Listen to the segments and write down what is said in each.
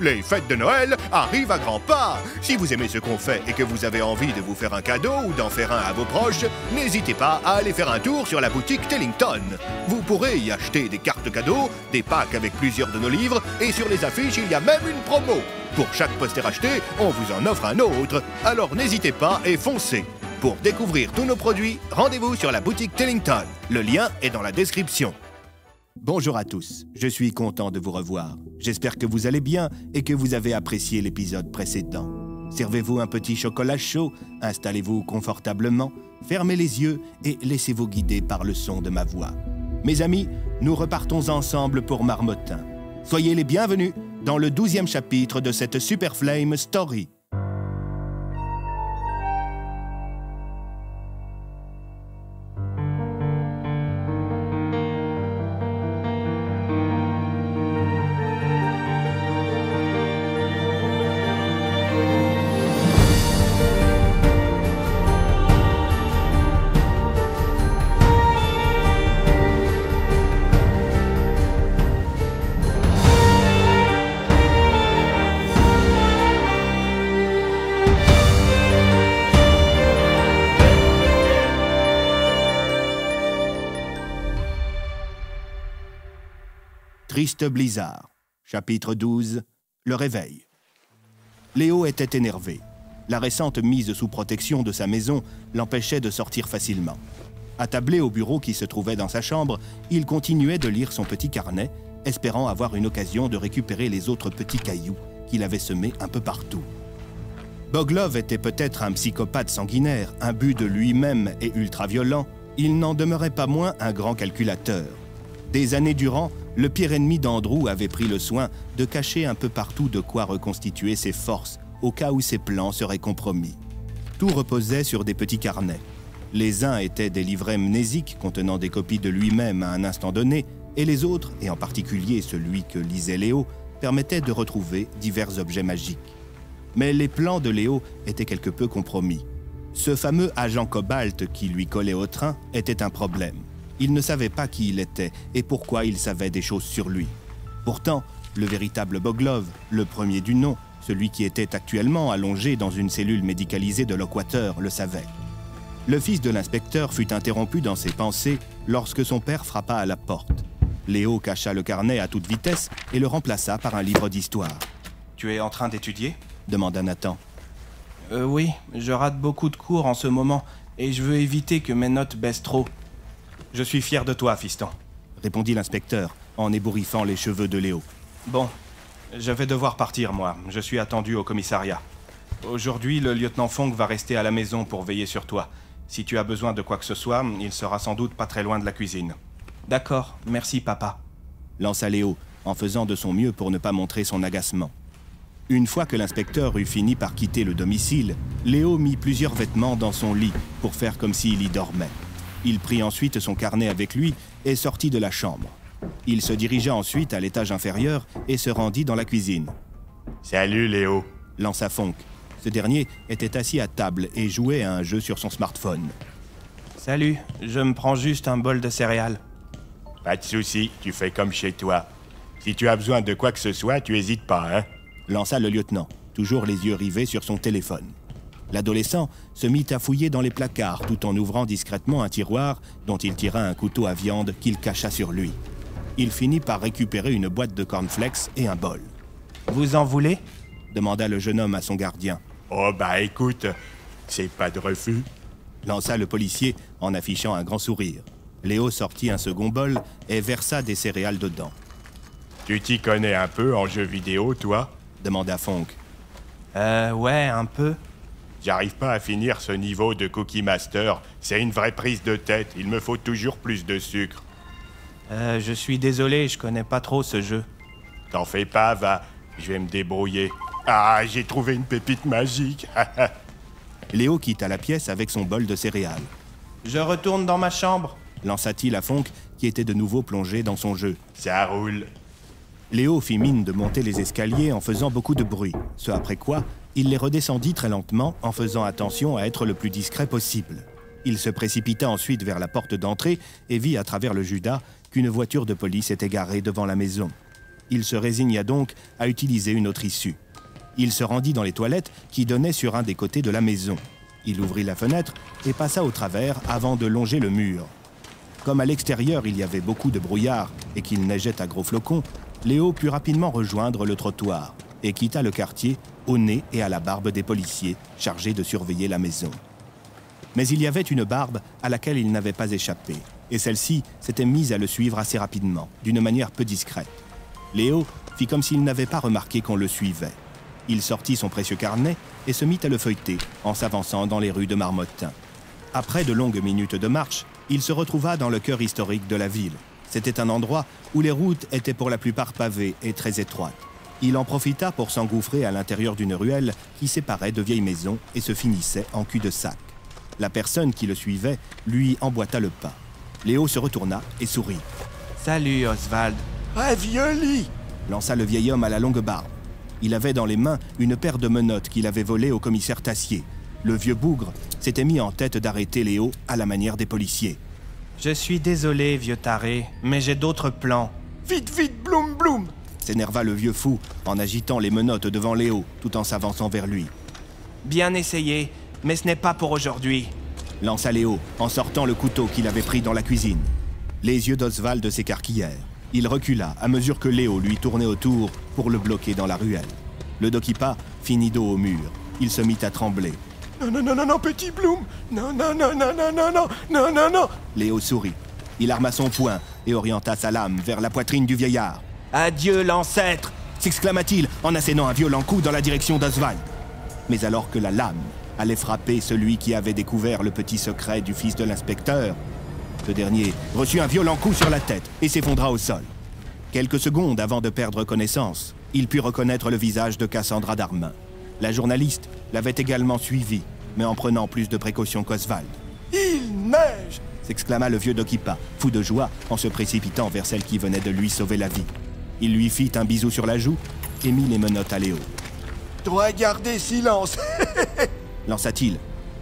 Les fêtes de Noël arrivent à grands pas. Si vous aimez ce qu'on fait et que vous avez envie de vous faire un cadeau ou d'en faire un à vos proches, n'hésitez pas à aller faire un tour sur la boutique Tellington. Vous pourrez y acheter des cartes cadeaux, des packs avec plusieurs de nos livres et sur les affiches, il y a même une promo. Pour chaque poster acheté, on vous en offre un autre. Alors n'hésitez pas et foncez. Pour découvrir tous nos produits, rendez-vous sur la boutique Tellington. Le lien est dans la description. Bonjour à tous, je suis content de vous revoir. J'espère que vous allez bien et que vous avez apprécié l'épisode précédent. Servez-vous un petit chocolat chaud, installez-vous confortablement, fermez les yeux et laissez-vous guider par le son de ma voix. Mes amis, nous repartons ensemble pour Marmottin. Soyez les bienvenus dans le 12e chapitre de cette Super Flame Story. Triste blizzard. Chapitre 12. Le réveil. Léo était énervé. La récente mise sous protection de sa maison l'empêchait de sortir facilement. Attablé au bureau qui se trouvait dans sa chambre, il continuait de lire son petit carnet, espérant avoir une occasion de récupérer les autres petits cailloux qu'il avait semés un peu partout. Boglov était peut-être un psychopathe sanguinaire, imbu de lui-même et ultra-violent, il n'en demeurait pas moins un grand calculateur. Des années durant, le pire ennemi d'Andrew avait pris le soin de cacher un peu partout de quoi reconstituer ses forces, au cas où ses plans seraient compromis. Tout reposait sur des petits carnets. Les uns étaient des livrets mnésiques contenant des copies de lui-même à un instant donné, et les autres, et en particulier celui que lisait Léo, permettaient de retrouver divers objets magiques. Mais les plans de Léo étaient quelque peu compromis. Ce fameux agent Cobalt qui lui collait au train était un problème. Il ne savait pas qui il était et pourquoi il savait des choses sur lui. Pourtant, le véritable Boglov, le premier du nom, celui qui était actuellement allongé dans une cellule médicalisée de Lockwater, le savait. Le fils de l'inspecteur fut interrompu dans ses pensées lorsque son père frappa à la porte. Léo cacha le carnet à toute vitesse et le remplaça par un livre d'histoire. « Tu es en train d'étudier » demanda Nathan. Oui, je rate beaucoup de cours en ce moment et je veux éviter que mes notes baissent trop. Je suis fier de toi, fiston, répondit l'inspecteur en ébouriffant les cheveux de Léo. Bon, je vais devoir partir, moi. Je suis attendu au commissariat. Aujourd'hui, le lieutenant Fong va rester à la maison pour veiller sur toi. Si tu as besoin de quoi que ce soit, il sera sans doute pas très loin de la cuisine. D'accord, merci, papa, lança Léo, en faisant de son mieux pour ne pas montrer son agacement. Une fois que l'inspecteur eut fini par quitter le domicile, Léo mit plusieurs vêtements dans son lit pour faire comme s'il y dormait. Il prit ensuite son carnet avec lui et sortit de la chambre. Il se dirigea ensuite à l'étage inférieur et se rendit dans la cuisine. « Salut Léo !» lança Fonk. Ce dernier était assis à table et jouait à un jeu sur son smartphone. « Salut, je me prends juste un bol de céréales. »« Pas de souci, tu fais comme chez toi. Si tu as besoin de quoi que ce soit, tu hésites pas, hein ?» lança le lieutenant, toujours les yeux rivés sur son téléphone. L'adolescent se mit à fouiller dans les placards tout en ouvrant discrètement un tiroir dont il tira un couteau à viande qu'il cacha sur lui. Il finit par récupérer une boîte de cornflakes et un bol. « Vous en voulez ?» demanda le jeune homme à son gardien. « Oh bah écoute, c'est pas de refus !» lança le policier en affichant un grand sourire. Léo sortit un second bol et versa des céréales dedans. « Tu t'y connais un peu en jeux vidéo, toi ?» demanda Fonk. Ouais, un peu. » J'arrive pas à finir ce niveau de Cookie Master. C'est une vraie prise de tête. Il me faut toujours plus de sucre. Je suis désolé, je connais pas trop ce jeu. T'en fais pas, va. Je vais me débrouiller. Ah, j'ai trouvé une pépite magique. Léo quitta la pièce avec son bol de céréales. Je retourne dans ma chambre, lança-t-il à Fonk, qui était de nouveau plongé dans son jeu. Ça roule. Léo fit mine de monter les escaliers en faisant beaucoup de bruit, ce après quoi il les redescendit très lentement en faisant attention à être le plus discret possible. Il se précipita ensuite vers la porte d'entrée et vit à travers le Judas qu'une voiture de police était garée devant la maison. Il se résigna donc à utiliser une autre issue. Il se rendit dans les toilettes qui donnaient sur un des côtés de la maison. Il ouvrit la fenêtre et passa au travers avant de longer le mur. Comme à l'extérieur il y avait beaucoup de brouillard et qu'il neigeait à gros flocons, Léo put rapidement rejoindre le trottoir et quitta le quartier au nez et à la barbe des policiers chargés de surveiller la maison. Mais il y avait une barbe à laquelle il n'avait pas échappé, et celle-ci s'était mise à le suivre assez rapidement, d'une manière peu discrète. Léo fit comme s'il n'avait pas remarqué qu'on le suivait. Il sortit son précieux carnet et se mit à le feuilleter en s'avançant dans les rues de Marmottin. Après de longues minutes de marche, il se retrouva dans le cœur historique de la ville. C'était un endroit où les routes étaient pour la plupart pavées et très étroites. Il en profita pour s'engouffrer à l'intérieur d'une ruelle qui séparait de vieilles maisons et se finissait en cul-de-sac. La personne qui le suivait lui emboîta le pas. Léo se retourna et sourit. « Salut, Oswald. »« Ravioli !» lança le vieil homme à la longue barbe. Il avait dans les mains une paire de menottes qu'il avait volées au commissaire Tassier. Le vieux bougre s'était mis en tête d'arrêter Léo à la manière des policiers. « Je suis désolé, vieux taré, mais j'ai d'autres plans. »« Vite, vite, Bloom, Bloom !» s'énerva le vieux fou en agitant les menottes devant Léo tout en s'avançant vers lui. « Bien essayé, mais ce n'est pas pour aujourd'hui. » lança Léo en sortant le couteau qu'il avait pris dans la cuisine. Les yeux d'Oswald s'écarquillèrent. Il recula à mesure que Léo lui tournait autour pour le bloquer dans la ruelle. Le Dokipa finit dos au mur. Il se mit à trembler. « Non, non, non, non, non, petit Bloom! Non, non, non, non, non, non, non, non, non, non !» Léo sourit. Il arma son poing et orienta sa lame vers la poitrine du vieillard. « Adieu, l'ancêtre !» s'exclama-t-il en assénant un violent coup dans la direction d'Oswald. Mais alors que la lame allait frapper celui qui avait découvert le petit secret du fils de l'inspecteur, ce dernier reçut un violent coup sur la tête et s'effondra au sol. Quelques secondes avant de perdre connaissance, il put reconnaître le visage de Cassandra Darmin. La journaliste l'avait également suivi, mais en prenant plus de précautions qu'Oswald. « Il neige !» s'exclama le vieux Dokipa, fou de joie en se précipitant vers celle qui venait de lui sauver la vie. Il lui fit un bisou sur la joue et mit les menottes à Léo. « Dois garder silence !» lança-t-il.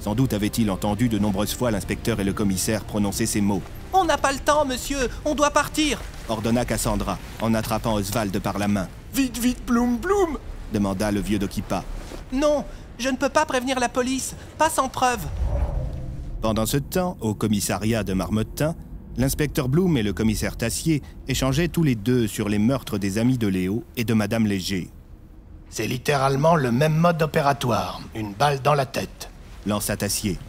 Sans doute avait-il entendu de nombreuses fois l'inspecteur et le commissaire prononcer ces mots. « On n'a pas le temps, monsieur, on doit partir !» ordonna Cassandra en attrapant Oswald par la main. « Vite, vite, Bloom, Bloom !» demanda le vieux Dokipa. « Non, je ne peux pas prévenir la police, pas sans preuve. » Pendant ce temps, au commissariat de Marmottin, l'inspecteur Bloom et le commissaire Tassier échangeaient tous les deux sur les meurtres des amis de Léo et de Madame Léger. « C'est littéralement le même mode opératoire, une balle dans la tête. » lança Tassier.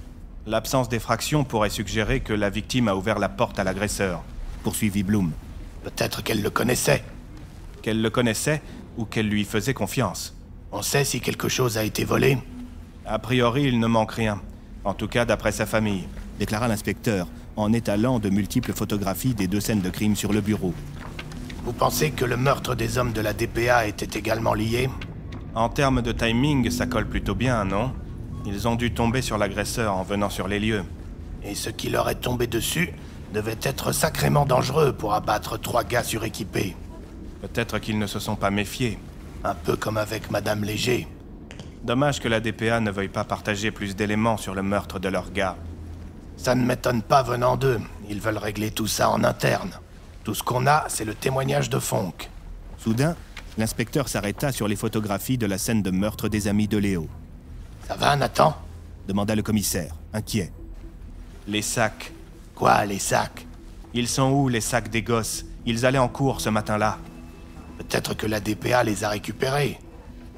L'absence d'effraction pourrait suggérer que la victime a ouvert la porte à l'agresseur. Poursuivit Bloom. Peut-être qu'elle le connaissait. Qu'elle le connaissait ou qu'elle lui faisait confiance. On sait si quelque chose a été volé? A priori, il ne manque rien. En tout cas, d'après sa famille. Déclara l'inspecteur, en étalant de multiples photographies des deux scènes de crime sur le bureau. Vous pensez que le meurtre des hommes de la DPA était également lié? En termes de timing, ça colle plutôt bien, non? Ils ont dû tomber sur l'agresseur en venant sur les lieux. Et ce qui leur est tombé dessus devait être sacrément dangereux pour abattre 3 gars suréquipés. Peut-être qu'ils ne se sont pas méfiés. Un peu comme avec Madame Léger. Dommage que la DPA ne veuille pas partager plus d'éléments sur le meurtre de leur gars. Ça ne m'étonne pas venant d'eux. Ils veulent régler tout ça en interne. Tout ce qu'on a, c'est le témoignage de Fonck. Soudain, l'inspecteur s'arrêta sur les photographies de la scène de meurtre des amis de Léo. « Ça va, Nathan ?» demanda le commissaire, inquiet. Les sacs. Quoi, les sacs? Ils sont où, les sacs des gosses? Ils allaient en cours ce matin-là. Peut-être que la DPA les a récupérés.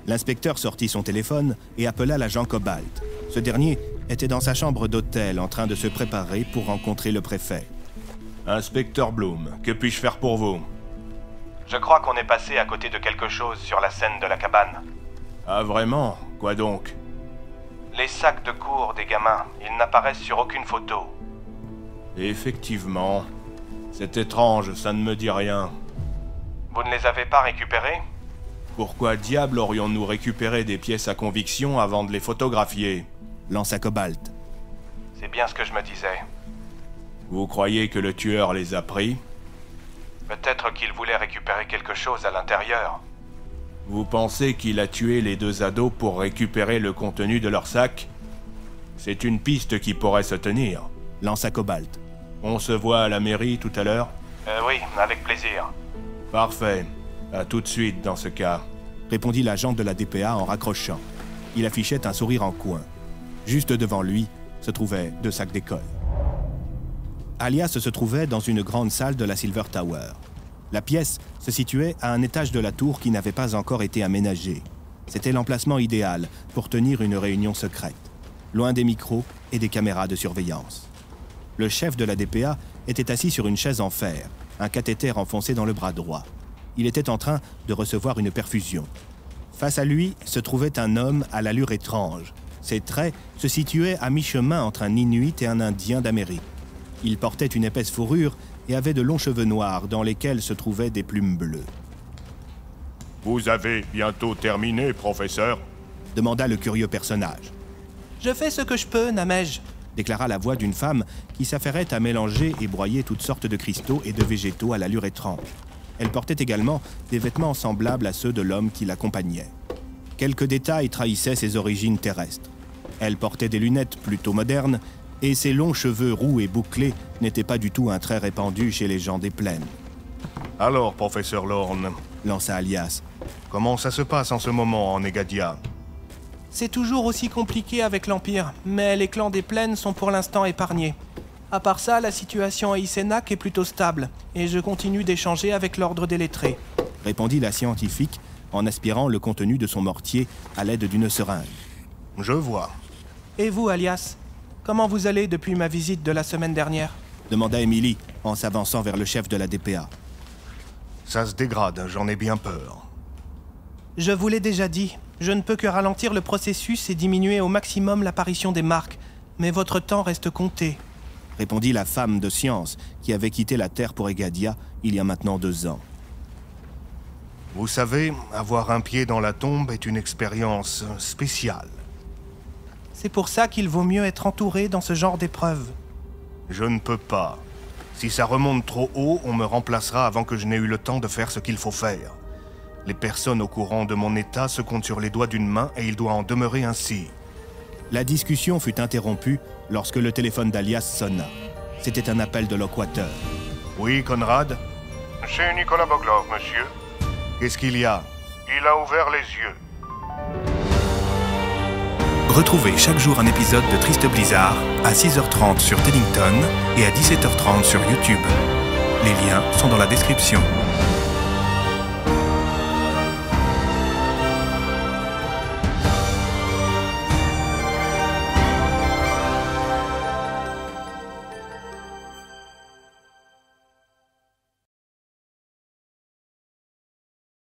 L'inspecteur sortit son téléphone et appela l'agent Cobalt. Ce dernier était dans sa chambre d'hôtel en train de se préparer pour rencontrer le préfet. Inspecteur Bloom, que puis-je faire pour vous? Je crois qu'on est passé à côté de quelque chose sur la scène de la cabane. Ah vraiment? Quoi donc? Les sacs de cours des gamins, ils n'apparaissent sur aucune photo. Effectivement. C'est étrange, ça ne me dit rien. Vous ne les avez pas récupérés? Pourquoi diable aurions-nous récupéré des pièces à conviction avant de les photographier? Lança Cobalt. C'est bien ce que je me disais. Vous croyez que le tueur les a pris? Peut-être qu'il voulait récupérer quelque chose à l'intérieur. Vous pensez qu'il a tué les 2 ados pour récupérer le contenu de leur sac? C'est une piste qui pourrait se tenir. Lança Cobalt. On se voit à la mairie tout à l'heure? Oui, avec plaisir. Parfait. À tout de suite dans ce cas. Répondit l'agent de la DPA en raccrochant. Il affichait un sourire en coin. Juste devant lui se trouvaient 2 sacs d'école. Alias se trouvait dans une grande salle de la Silver Tower. La pièce se situait à un étage de la tour qui n'avait pas encore été aménagé. C'était l'emplacement idéal pour tenir une réunion secrète, loin des micros et des caméras de surveillance. Le chef de la DPA était assis sur une chaise en fer, un cathéter enfoncé dans le bras droit. Il était en train de recevoir une perfusion. Face à lui se trouvait un homme à l'allure étrange. Ses traits se situaient à mi-chemin entre un Inuit et un Indien d'Amérique. Il portait une épaisse fourrure et avait de longs cheveux noirs dans lesquels se trouvaient des plumes bleues. « Vous avez bientôt terminé, professeur ?» demanda le curieux personnage. « Je fais ce que je peux, Namej », déclara la voix d'une femme qui s'affairait à mélanger et broyer toutes sortes de cristaux et de végétaux à l'allure étrange. Elle portait également des vêtements semblables à ceux de l'homme qui l'accompagnait. Quelques détails trahissaient ses origines terrestres. Elle portait des lunettes plutôt modernes et ses longs cheveux roux et bouclés n'étaient pas du tout un trait répandu chez les gens des plaines. « Alors, professeur Lorne, lança Alias. Comment ça se passe en ce moment en Egadia ? C'est toujours aussi compliqué avec l'Empire, mais les clans des plaines sont pour l'instant épargnés. À part ça, la situation à Isenak est plutôt stable, et je continue d'échanger avec l'ordre des lettrés. Répondit la scientifique en aspirant le contenu de son mortier à l'aide d'une seringue. Je vois. Et vous, Alias ? Comment vous allez depuis ma visite de la semaine dernière ? Demanda Emily en s'avançant vers le chef de la DPA. Ça se dégrade, j'en ai bien peur. Je vous l'ai déjà dit, je ne peux que ralentir le processus et diminuer au maximum l'apparition des marques, mais votre temps reste compté. Répondit la femme de science qui avait quitté la Terre pour Egadia il y a maintenant 2 ans. Vous savez, avoir un pied dans la tombe est une expérience spéciale. C'est pour ça qu'il vaut mieux être entouré dans ce genre d'épreuve. Je ne peux pas. Si ça remonte trop haut, on me remplacera avant que je n'ai eu le temps de faire ce qu'il faut faire. Les personnes au courant de mon état se comptent sur les doigts d'une main et il doit en demeurer ainsi. La discussion fut interrompue lorsque le téléphone d'Alias sonna. C'était un appel de Lockwater. Oui, Conrad ? C'est Nicolas Boglov, monsieur. Qu'est-ce qu'il y a ? Il a ouvert les yeux. Retrouvez chaque jour un épisode de Triste Blizzard à 6h30 sur Tellington et à 17h30 sur YouTube. Les liens sont dans la description.